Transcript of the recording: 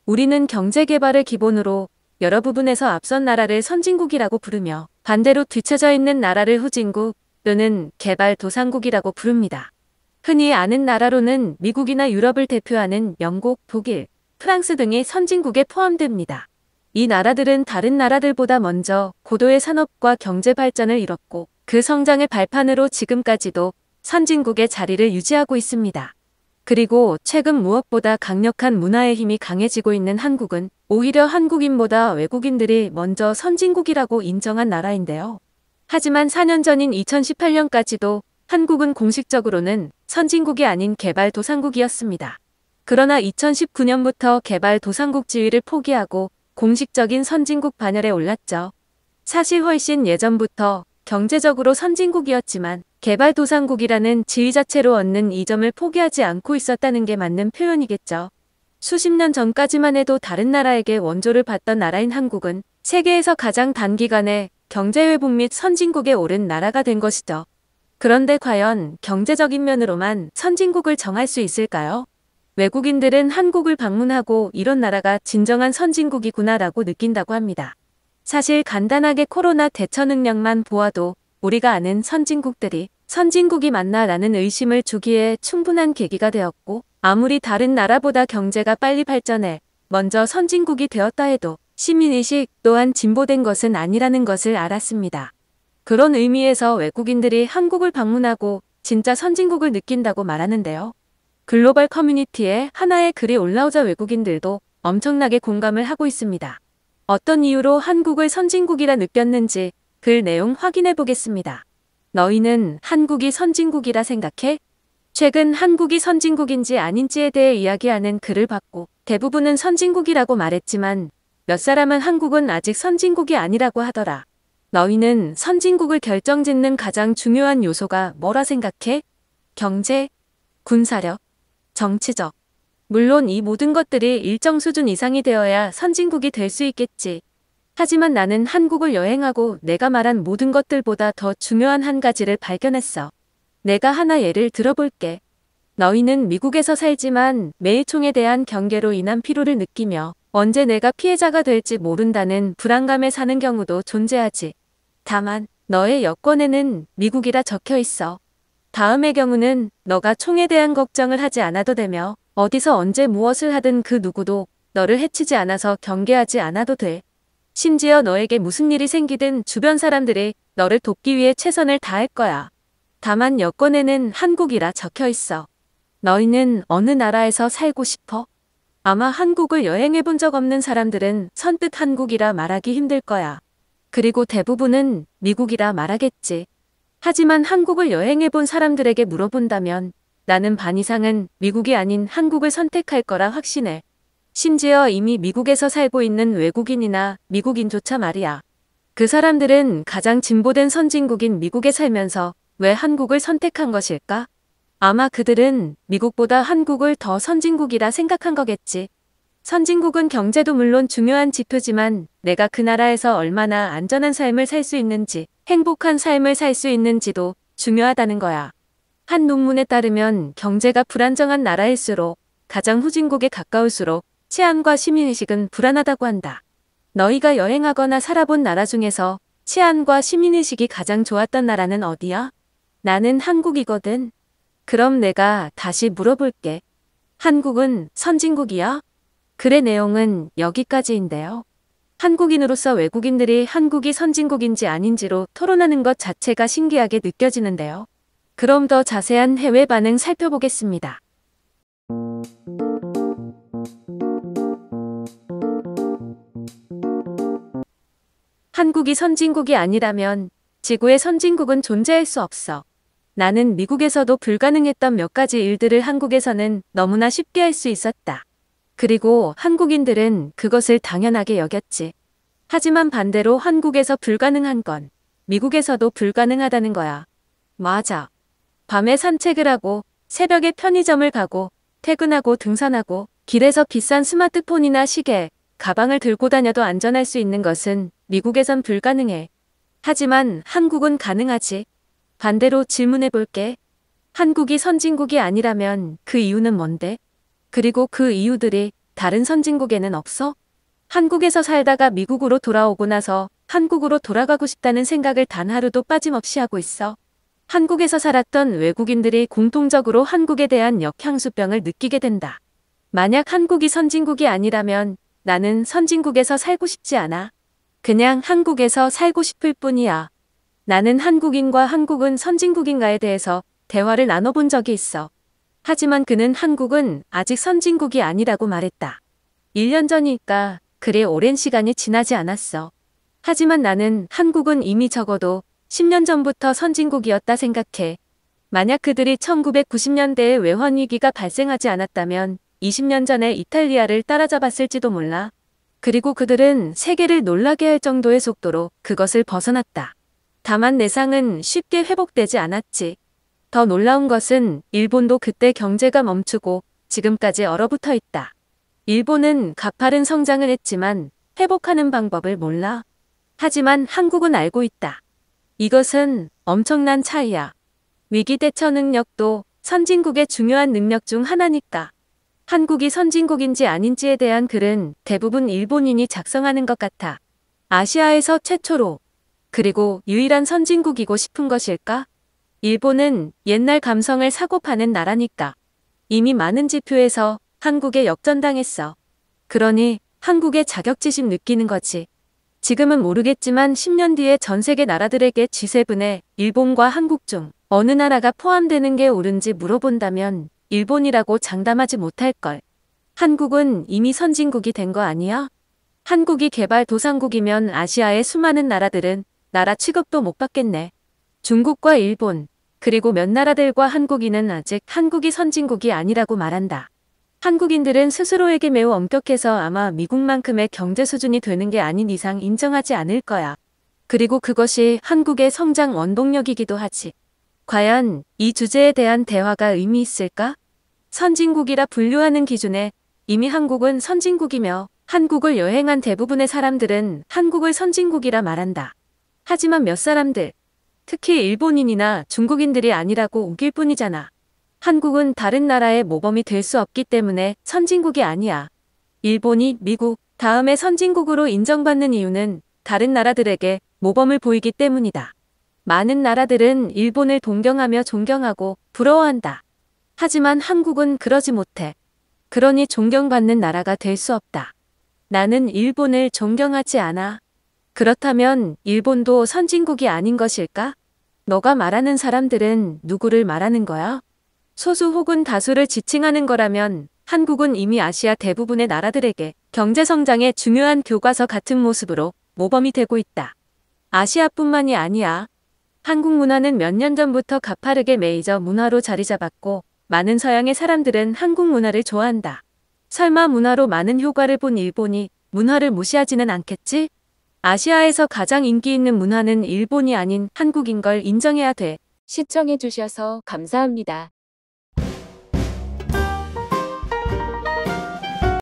우리는 경제개발을 기본으로 여러 부분에서 앞선 나라를 선진국이라고 부르며 반대로 뒤처져 있는 나라를 후진국 또는 개발도상국이라고 부릅니다. 흔히 아는 나라로는 미국이나 유럽을 대표하는 영국, 독일, 프랑스 등이 선진국에 포함됩니다. 이 나라들은 다른 나라들보다 먼저 고도의 산업과 경제 발전을 이뤘고 그 성장의 발판으로 지금까지도 선진국의 자리를 유지하고 있습니다. 그리고 최근 무엇보다 강력한 문화의 힘이 강해지고 있는 한국은 오히려 한국인보다 외국인들이 먼저 선진국이라고 인정한 나라인데요. 하지만 4년 전인 2018년까지도 한국은 공식적으로는 선진국이 아닌 개발도상국이었습니다. 그러나 2019년부터 개발도상국 지위를 포기하고 공식적인 선진국 반열에 올랐죠. 사실 훨씬 예전부터 경제적으로 선진국이었지만 개발도상국이라는 지위 자체로 얻는 이점을 포기하지 않고 있었다는 게 맞는 표현이겠죠. 수십 년 전까지만 해도 다른 나라에게 원조를 받던 나라인 한국은 세계에서 가장 단기간에 경제회복 및 선진국에 오른 나라가 된 것이죠. 그런데 과연 경제적인 면으로만 선진국을 정할 수 있을까요? 외국인들은 한국을 방문하고 이런 나라가 진정한 선진국이구나라고 느낀다고 합니다. 사실 간단하게 코로나 대처 능력만 보아도 우리가 아는 선진국들이 선진국이 맞나라는 의심을 주기에 충분한 계기가 되었고 아무리 다른 나라보다 경제가 빨리 발전해 먼저 선진국이 되었다 해도 시민의식 또한 진보된 것은 아니라는 것을 알았습니다. 그런 의미에서 외국인들이 한국을 방문하고 진짜 선진국을 느낀다고 말하는데요. 글로벌 커뮤니티에 하나의 글이 올라오자 외국인들도 엄청나게 공감을 하고 있습니다. 어떤 이유로 한국을 선진국이라 느꼈는지 글 내용 확인해 보겠습니다. 너희는 한국이 선진국이라 생각해? 최근 한국이 선진국인지 아닌지에 대해 이야기하는 글을 봤고 대부분은 선진국이라고 말했지만 몇 사람은 한국은 아직 선진국이 아니라고 하더라. 너희는 선진국을 결정짓는 가장 중요한 요소가 뭐라 생각해? 경제, 군사력, 정치적. 물론 이 모든 것들이 일정 수준 이상이 되어야 선진국이 될 수 있겠지. 하지만 나는 한국을 여행하고 내가 말한 모든 것들보다 더 중요한 한 가지를 발견했어. 내가 하나 예를 들어볼게. 너희는 미국에서 살지만 매일 총에 대한 경계로 인한 피로를 느끼며 언제 내가 피해자가 될지 모른다는 불안감에 사는 경우도 존재하지. 다만 너의 여권에는 미국이라 적혀 있어. 다음의 경우는 너가 총에 대한 걱정을 하지 않아도 되며 어디서 언제 무엇을 하든 그 누구도 너를 해치지 않아서 경계하지 않아도 돼. 심지어 너에게 무슨 일이 생기든 주변 사람들이 너를 돕기 위해 최선을 다할 거야. 다만 여권에는 한국이라 적혀 있어. 너희는 어느 나라에서 살고 싶어? 아마 한국을 여행해 본 적 없는 사람들은 선뜻 한국이라 말하기 힘들 거야. 그리고 대부분은 미국이라 말하겠지. 하지만 한국을 여행해 본 사람들에게 물어본다면 나는 반 이상은 미국이 아닌 한국을 선택할 거라 확신해. 심지어 이미 미국에서 살고 있는 외국인이나 미국인조차 말이야. 그 사람들은 가장 진보된 선진국인 미국에 살면서 왜 한국을 선택한 것일까? 아마 그들은 미국보다 한국을 더 선진국이라 생각한 거겠지. 선진국은 경제도 물론 중요한 지표지만 내가 그 나라에서 얼마나 안전한 삶을 살 수 있는지, 행복한 삶을 살 수 있는지도 중요하다는 거야. 한 논문에 따르면 경제가 불안정한 나라일수록 가장 후진국에 가까울수록 치안과 시민의식은 불안하다고 한다. 너희가 여행하거나 살아본 나라 중에서 치안과 시민의식이 가장 좋았던 나라는 어디야? 나는 한국이거든. 그럼 내가 다시 물어볼게. 한국은 선진국이야? 글의 내용은 여기까지인데요. 한국인으로서 외국인들이 한국이 선진국인지 아닌지로 토론하는 것 자체가 신기하게 느껴지는데요. 그럼 더 자세한 해외 반응 살펴보겠습니다. 한국이 선진국이 아니라면 지구의 선진국은 존재할 수 없어. 나는 미국에서도 불가능했던 몇 가지 일들을 한국에서는 너무나 쉽게 할 수 있었다. 그리고 한국인들은 그것을 당연하게 여겼지. 하지만 반대로 한국에서 불가능한 건 미국에서도 불가능하다는 거야. 맞아. 밤에 산책을 하고 새벽에 편의점을 가고 퇴근하고 등산하고 길에서 비싼 스마트폰이나 시계, 가방을 들고 다녀도 안전할 수 있는 것은 미국에선 불가능해. 하지만 한국은 가능하지. 반대로 질문해 볼게. 한국이 선진국이 아니라면 그 이유는 뭔데? 그리고 그 이유들이 다른 선진국에는 없어? 한국에서 살다가 미국으로 돌아오고 나서 한국으로 돌아가고 싶다는 생각을 단 하루도 빠짐없이 하고 있어. 한국에서 살았던 외국인들이 공통적으로 한국에 대한 역향수병을 느끼게 된다. 만약 한국이 선진국이 아니라면 나는 선진국에서 살고 싶지 않아. 그냥 한국에서 살고 싶을 뿐이야. 나는 한국인과 한국은 선진국인가에 대해서 대화를 나눠본 적이 있어. 하지만 그는 한국은 아직 선진국이 아니라고 말했다. 1년 전이니까 그리 오랜 시간이 지나지 않았어. 하지만 나는 한국은 이미 적어도 10년 전부터 선진국이었다 생각해. 만약 그들이 1990년대에 외환위기가 발생하지 않았다면 20년 전에 이탈리아를 따라잡았을지도 몰라. 그리고 그들은 세계를 놀라게 할 정도의 속도로 그것을 벗어났다. 다만 내상은 쉽게 회복되지 않았지. 더 놀라운 것은 일본도 그때 경제가 멈추고 지금까지 얼어붙어 있다. 일본은 가파른 성장을 했지만 회복하는 방법을 몰라. 하지만 한국은 알고 있다. 이것은 엄청난 차이야. 위기 대처 능력도 선진국의 중요한 능력 중 하나니까. 한국이 선진국인지 아닌지에 대한 글은 대부분 일본인이 작성하는 것 같아. 아시아에서 최초로 그리고 유일한 선진국이고 싶은 것일까? 일본은 옛날 감성을 사고 파는 나라니까. 이미 많은 지표에서 한국에 역전당했어. 그러니 한국의 자격지심 느끼는 거지. 지금은 모르겠지만 10년 뒤에 전 세계 나라들에게 G7에 일본과 한국 중 어느 나라가 포함되는 게 옳은지 물어본다면 일본이라고 장담하지 못할걸. 한국은 이미 선진국이 된 거 아니야? 한국이 개발도상국이면 아시아의 수많은 나라들은 나라 취급도 못 받겠네. 중국과 일본, 그리고 몇 나라들과 한국인은 아직 한국이 선진국이 아니라고 말한다. 한국인들은 스스로에게 매우 엄격해서 아마 미국만큼의 경제 수준이 되는 게 아닌 이상 인정하지 않을 거야. 그리고 그것이 한국의 성장 원동력이기도 하지. 과연 이 주제에 대한 대화가 의미 있을까? 선진국이라 분류하는 기준에 이미 한국은 선진국이며 한국을 여행한 대부분의 사람들은 한국을 선진국이라 말한다. 하지만 몇 사람들, 특히 일본인이나 중국인들이 아니라고 우길 뿐이잖아. 한국은 다른 나라의 모범이 될 수 없기 때문에 선진국이 아니야. 일본이 미국 다음에 선진국으로 인정받는 이유는 다른 나라들에게 모범을 보이기 때문이다. 많은 나라들은 일본을 동경하며 존경하고 부러워한다. 하지만 한국은 그러지 못해. 그러니 존경받는 나라가 될 수 없다. 나는 일본을 존경하지 않아. 그렇다면 일본도 선진국이 아닌 것일까? 너가 말하는 사람들은 누구를 말하는 거야? 소수 혹은 다수를 지칭하는 거라면 한국은 이미 아시아 대부분의 나라들에게 경제성장의 중요한 교과서 같은 모습으로 모범이 되고 있다. 아시아뿐만이 아니야. 한국 문화는 몇 년 전부터 가파르게 메이저 문화로 자리 잡았고 많은 서양의 사람들은 한국 문화를 좋아한다. 설마 문화로 많은 효과를 본 일본이 문화를 무시하지는 않겠지? 아시아에서 가장 인기 있는 문화는 일본이 아닌 한국인 걸 인정해야 돼. 시청해주셔서 감사합니다.